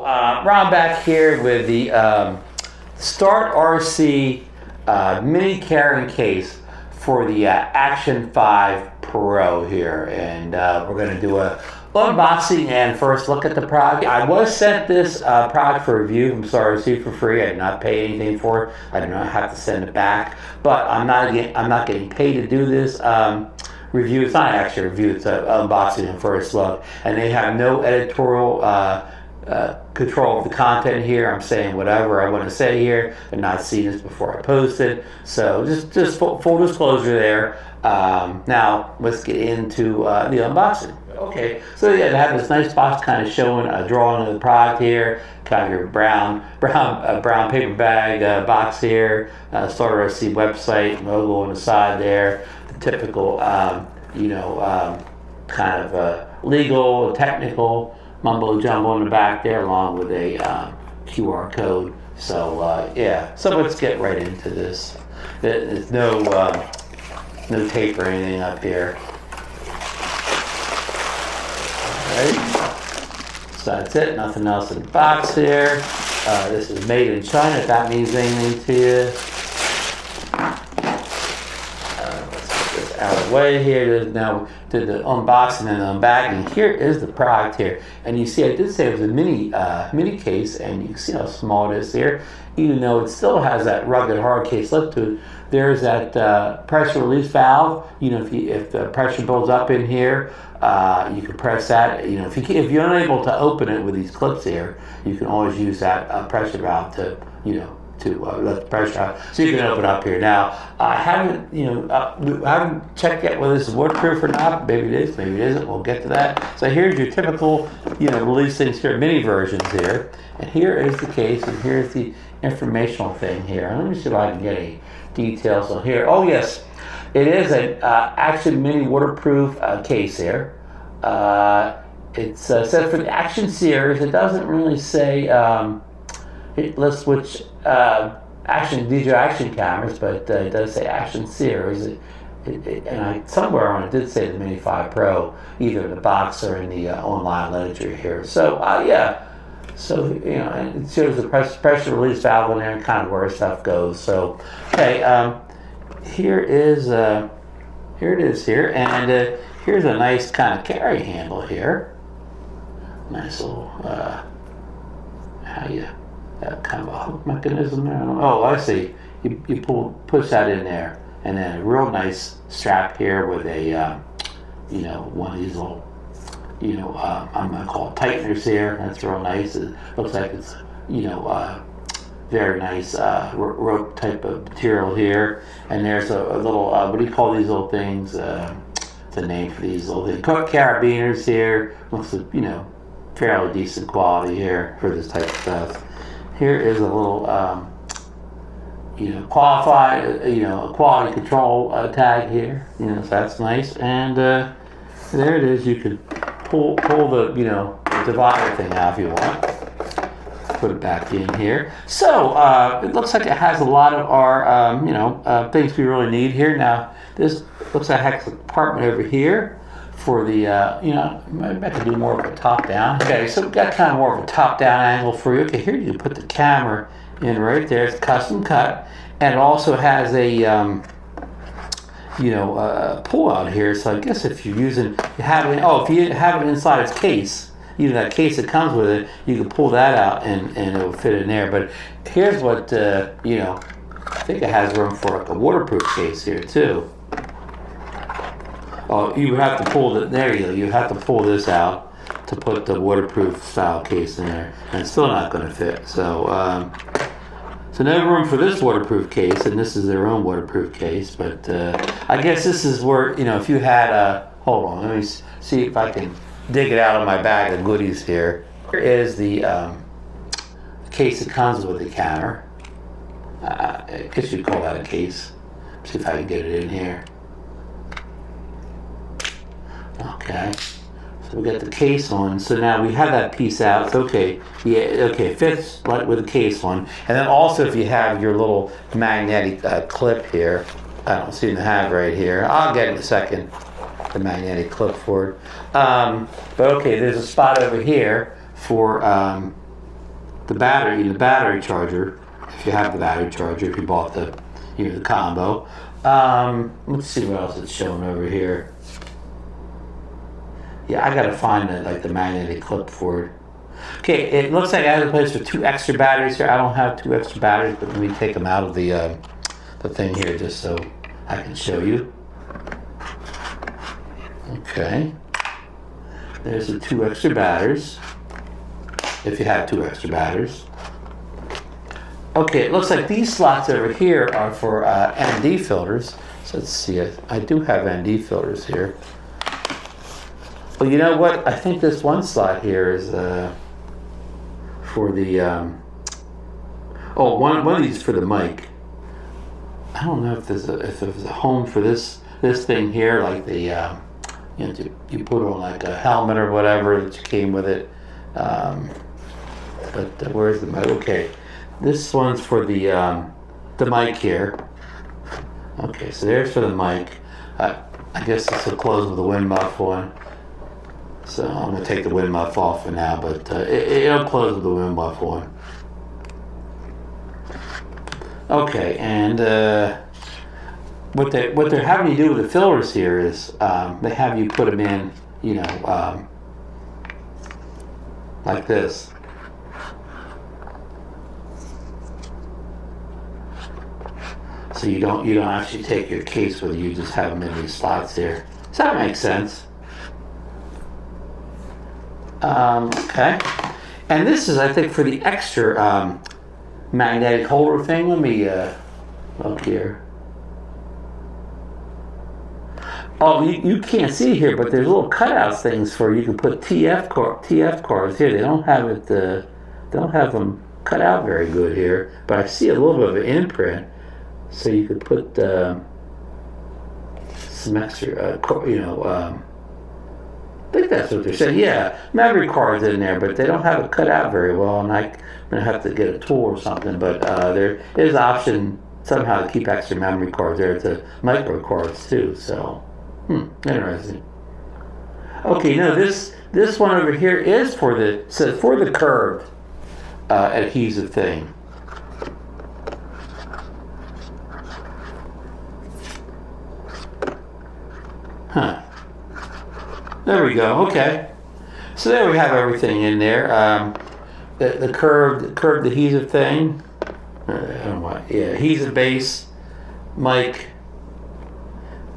Ron back here with the StartRC mini carrying case for the Action 5 Pro here, and we're going to do a unboxing and first look at the product. I was sent this product for review from StartRC for free. I did not pay anything for it. I did not have to send it back, but I'm not getting paid to do this review. It's not actually a review, it's an unboxing and first look, and they have no editorial control of the content here. I'm saying whatever I want to say here. They're not seeing this before I post it, so just full disclosure there. Now let's get into the unboxing. Okay, so yeah, they have this nice box kind of showing a drawing of the product here, kind of your brown paper bag box here, StartRC website logo on the side there, the typical kind of legal, technical mumbo jumbo in the back there, along with a QR code. So yeah, so let's get right into this. There's no tape or anything up here. So that's it, nothing else in the box here. This is made in China, if that means anything to you. Let's get this out of the way here. Now did the unboxing and the unbagging. Here is the product here. And you see, I did say it was a mini case, and you can see how small it is here. Even though it still has that rugged hard case lip to it, there's that pressure release valve. You know, if the pressure builds up in here, you can press that. You know, if you're unable to open it with these clips here, you can always use that pressure valve to let the pressure out, so you can open up here. Now, I haven't checked yet whether this is waterproof or not. Maybe it is, maybe it isn't. We'll get to that. So here's your typical, release things here, mini versions here, and here is the case, and here's the informational thing here. Let me see if I can get any details on here. Oh yes, it is an Action mini waterproof case here. It's said for the Action series. It doesn't really say. It lists which DJI Action cameras, but it does say Action series. Somewhere on it did say the Mini 5 Pro, either in the box or in the online literature here. So yeah. So, and it shows the pressure release valve in there and kind of where stuff goes. So, okay, here it is here, and here's a nice kind of carry handle here. Nice little, kind of a hook mechanism there. Oh, I see. You push that in there, and then a real nice strap here with a, one of these little, I'm going to call it tighteners here. That's real nice. It looks like it's, very nice rope type of material here. And there's a little, what do you call these little things? It's a name for these little things. Carabiners here. Looks like, fairly decent quality here for this type of stuff. Here is a little, qualified, quality control tag here. So that's nice. And there it is. You can pull the, divider thing out if you want. Put it back in here. So it looks like it has a lot of our, things we really need here. Now, this looks like it has a compartment over here for the, maybe I could do more of a top down. Okay, so we've got kind of more of a top down angle for you. Okay, here you can put the camera in right there. It's custom cut, and it also has a, pull out here. So I guess if you're using, if you have it inside its case, that case that comes with it, you can pull that out and it'll fit in there. But here's what, I think it has room for like a waterproof case here too. Oh, you would have to pull there you go. You have to pull this out to put the waterproof style case in there, and it's still not going to fit. So, so no room for this waterproof case, and this is their own waterproof case. But I guess this is where, if you had hold on, let me see if I can dig it out of my bag of goodies here. Here is the case that comes with the camera. I guess you'd call that a case. See if I can get it in here. Okay, so we got the case on. So now we have that piece out. It's okay. Yeah, okay, fits like with the case on. And then also, if you have your little magnetic clip here, I don't seem to have right here. I'll get it in a second. The magnetic clip for it. But okay, there's a spot over here for the battery charger, if you have the battery charger, if you bought the combo. Let's see what else it's showing over here. Yeah, I gotta find the magnetic clip for it. Okay, it looks like I have a place for 2 extra batteries here. I don't have 2 extra batteries, but let me take them out of the thing here just so I can show you. Okay, there's the 2 extra batteries, if you have 2 extra batteries. Okay, it looks like these slots over here are for ND filters. So let's see, I do have ND filters here. Well, you know what? I think this one slot here is for the one of these for the mic. I don't know if there's a home for this thing here, like the you put on like a helmet or whatever that you came with it. But where's the mic? Okay, this one's for the mic here. Okay, so there's for the mic. I guess this will close with the wind muff one. So I'm going to take the wind muff off for now, but it'll close with the wind muff one. Okay, and what they're having you do with the filters here is they have you put them in, like this. So you don't actually take your case with you, just have them in these slots here. Does that make sense? Okay, and this is, I think, for the extra magnetic holder thing. Let me look here. Oh, you can't see here, but there's little cutouts things for you can put TF cards here. They don't have it. They don't have them cut out very good here, but I see a little bit of an imprint, so you could put some extra, I think that's what they're saying. Yeah, memory cards in there, but they don't have it cut out very well, and I'm gonna have to get a tool or something. But there is an option somehow to keep extra memory cards there to micro cards too. So, interesting. Okay, no, this one over here is for the curved adhesive thing. Huh. There we go. Okay, so there we have everything in there. The curved adhesive thing. I don't know what. Yeah, adhesive base, mic,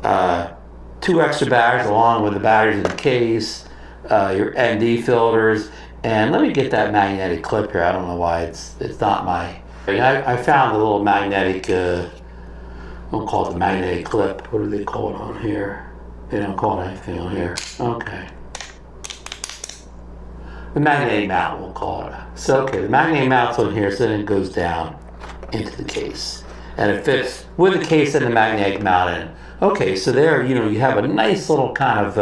2 extra batteries along with the batteries in the case, your ND filters, and let me get that magnetic clip here. I don't know why it's not my. I found a little magnetic. Don't call it the magnetic clip. What do they call it on here? They don't call it anything on here. Okay. The magnetic mount, we'll call it. So, okay, the magnetic mount's on here, so then it goes down into the case. And it fits with the case and the magnetic mount in. Okay, so there, you have a nice little kind of,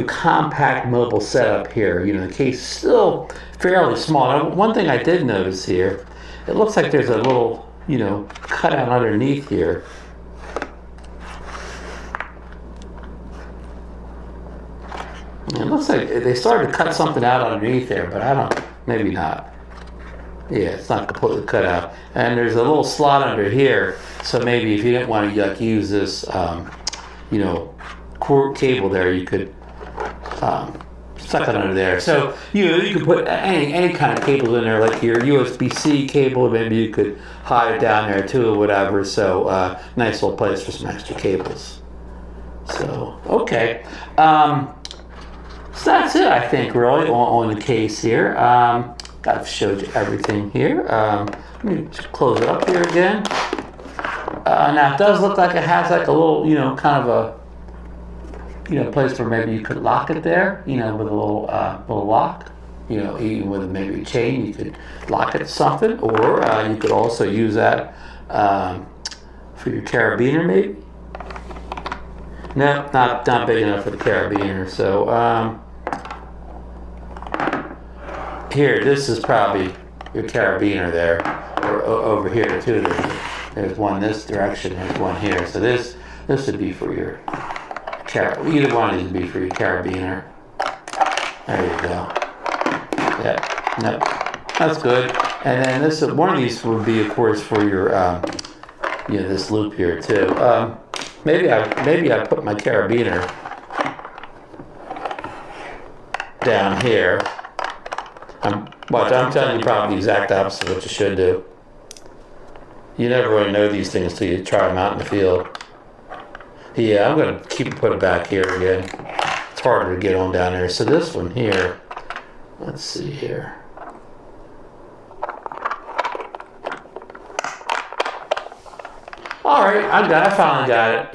compact mobile setup here. The case is still fairly small. Now, one thing I did notice here, it looks like there's a little, cutout underneath here. It looks like they started to cut something out underneath there, but maybe not. Yeah, it's not completely cut out. And there's a little slot under here, so maybe if you didn't want to use this, cord cable there, you could stuck it under there. So you could put any kind of cable in there, like your USB-C cable. Maybe you could hide it down there too, or whatever. So nice little place for some extra cables. So okay. So that's it, I think, really, on the case here. I've showed you everything here. Let me just close it up here again. Now, it does look like it has like a little, kind of a, place where maybe you could lock it there, with a little lock. Even with maybe a chain, you could lock it to something. Or you could also use that for your carabiner, maybe. No, not big enough for the carabiner. So, here, this is probably your carabiner there, or over here too. There's one this direction, there's one here. So this would be for your either one of these would be for your carabiner. There you go. Yeah. Nope. That's good. And then this, one of these would be, of course, for your, this loop here too. Maybe I put my carabiner down here. I'm telling you probably the exact opposite of what you should do. You never really know these things till you try them out in the field. Yeah, I'm going to put it back here again. It's harder to get on down there. So this one here, let's see here. All right, I finally got it.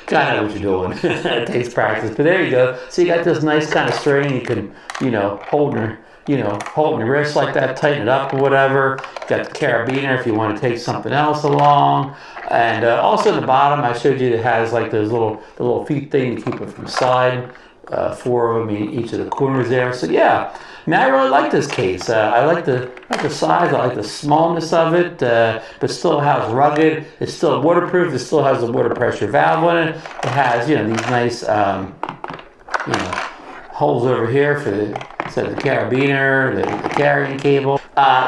Gotta know what you're doing. It takes practice, but there you go. So you got this nice kind of string. You can, hold your wrist like that, tighten it up or whatever. Got the carabiner if you want to take something else along. And also in the bottom, I showed you it has like those little feet thing to keep it from sliding. 4 of them in each of the corners there. So yeah, I really like this case. I like the size. I like the smallness of it, but still has rugged. It's still waterproof. It still has a water pressure valve on it. It has these nice holes over here for the carabiner, the carrying cable.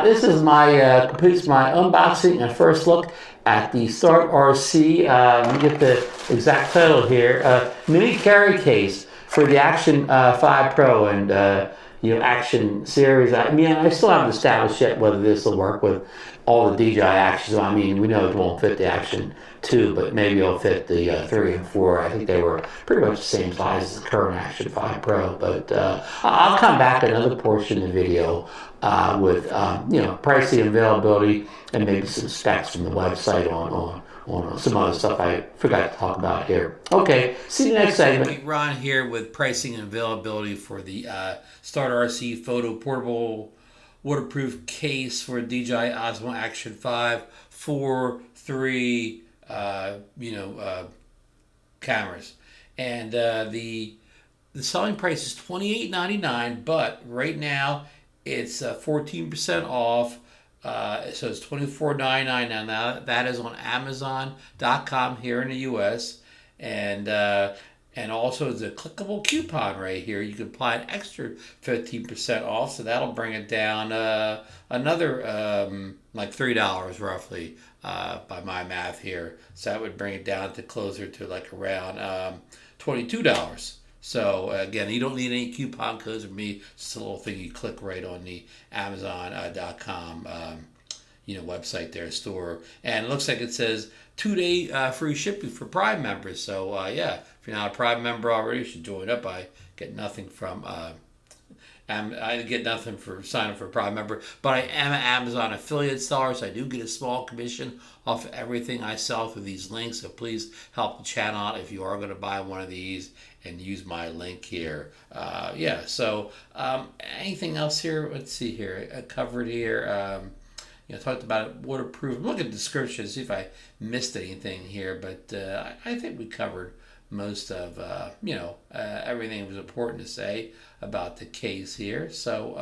This is completes my unboxing and first look at the StartRC. Let me get the exact title here. Mini carry case for the Action 5 Pro and Action series. I still haven't established yet whether this will work with all the DJI Actions. We know it won't fit the Action 2, but maybe it'll fit the 3 and 4. I think they were pretty much the same size as the current Action 5 Pro. But I'll come back another portion of the video with pricing, availability, and maybe some specs from the website on some other stuff I forgot to talk about here. Okay, see you next segment. Ron here with pricing and availability for the StartRC Photo Portable Waterproof Case for DJI Osmo Action 5 4, 3 cameras. And the selling price is $28.99, but right now it's 14% off. So it's $24.99 now. That is on Amazon.com here in the U.S. And also there's a clickable coupon right here. You can apply an extra 15% off, so that'll bring it down another like $3 roughly by my math here. So that would bring it down to closer to like around $22. So again, you don't need any coupon codes from me. It's just a little thing you click right on the Amazon.com website there, store. And it looks like it says 2-day free shipping for Prime members. So yeah, if you're not a Prime member already, you should join up. I get nothing from I get nothing for signing up for a Prime member, but I am an Amazon affiliate seller, so I do get a small commission off of everything I sell through these links. So please help the channel out if you are going to buy one of these and use my link here. So anything else here? Let's see here. I covered here. Talked about it, waterproof. Look at the description, see if I missed anything here, but I think we covered most of everything that was important to say about the case here. So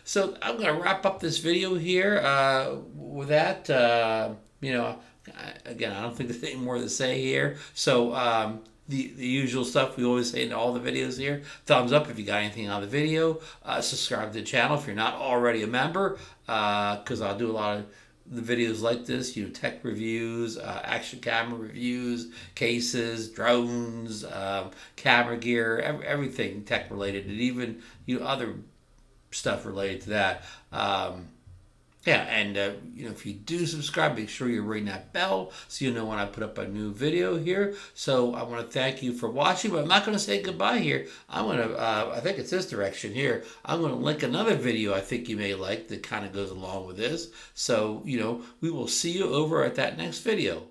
so I'm going to wrap up this video here with that. Again, I don't think there's any more to say here. So the usual stuff we always say in all the videos here. Thumbs up if you got anything on the video. Subscribe to the channel if you're not already a member, because I'll do a lot of the videos like this, tech reviews, action camera reviews, cases, drones, camera gear, everything tech related, and even other stuff related to that. If you do subscribe, make sure you're ringing that bell so you know when I put up a new video here. So I want to thank you for watching, but I'm not going to say goodbye here. I'm going to, I think it's this direction here. I'm going to link another video I think you may like that kind of goes along with this. So, we will see you over at that next video.